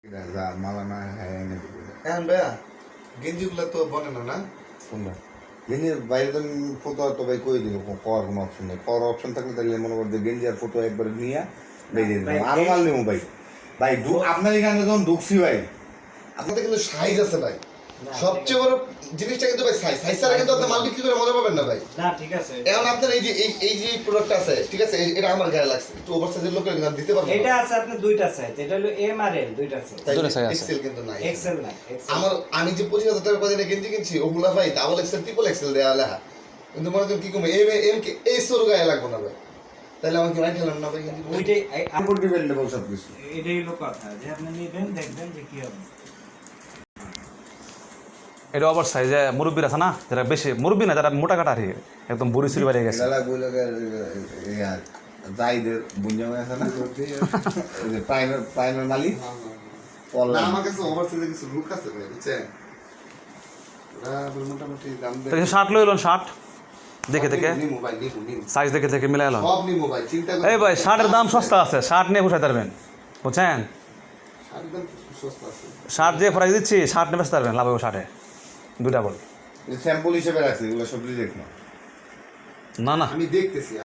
মালা না হ্যাঁ এনে দিবে এখন ভাইয়া গেঞ্জিগুলো তো বনে না না শুনবা গেঞ্জির বাইরে তো ফটো তো ভাই কই দিল পাওয়ার কোনো অপশন নেই পাওয়ার অপশন থাকলে তাহলে মনে করো যে গেঞ্জি আর ফটো একবার নিয়ে বেরিয়ে দিলাম আরো মাল নেবো ভাই ভাই আপনার এখানে যখন ঢুকছি ভাই আপনাদের কিন্তু সাইজ আছে ভাই সবচেয়ে বড় জিনিসটা কিন্তু ভাই সাইজ সাইজ ছাড়া কিন্তু আপনি মাল বিক্রি করে মজা পাবেন না ভাই না ঠিক আছে এখন আপনার এই যে প্রোডাক্ট আছে ঠিক আছে এটা আমার গায়ে লাগছে একটু ওভার সাইজের লোকের কিন্তু দিতে পারবো এটা আছে আপনি দুইটা সাইজ এটা হলো এম আর এল দুইটা সাইজ দুটো size আছে। এক্সেল কিন্তু নাই এক্সেল না এক্সেল আমার আমি যে 25,000 টাকা করে গেঞ্জি কিনছি ওগুলা ভাই ডাবল এক্সেল ট্রিপল এক্সেল দেয়া লেখা কিন্তু মনে করেন কি কমে এম কে এই সর গায়ে লাগবে না ভাই তাহলে আমাকে মাই খেলাম না ভাই গেঞ্জি ওইটাই কমফোর্টেবল সব কিছু এটাই হলো কথা যে আপনি নেবেন দেখবেন যে কি হবে এটা ওভার সাইজে মুরব্বীর আছে না যারা বেশি মুরব্বী না যারা মোটা কাটা আর কি, একদম বুড়ি সুড়ি বাড়িয়ে গেছে গালা বইলে জাইদের বুঞ্জামে আছে না ওই যে প্রাইমার মালিক না আমার কাছে ওভার সাইজের কিছু লুক আছে ভাই বুঝছেন ওরা মোটামুটি দাম তো শার্ট লইলেন শার্ট দেখে দেখে নিমু ভাই নিমু সাইজ দেখে দেখে মিলাই এলাম সব নিমু ভাই চিন্তা এই ভাই শার্টের দাম সস্তা আছে শার্ট নিয়ে বসাতে পারবেন বুঝছেন একদম সস্তা আছে শার্ট যে প্রাইস দিচ্ছি শার্ট নিয়ে বেচতে পারবেন লাভ হবে শার্টে দুটা বল স্যাম্পল হিসেবে রাখছি এগুলো সব দেখো না না আমি দেখতেছি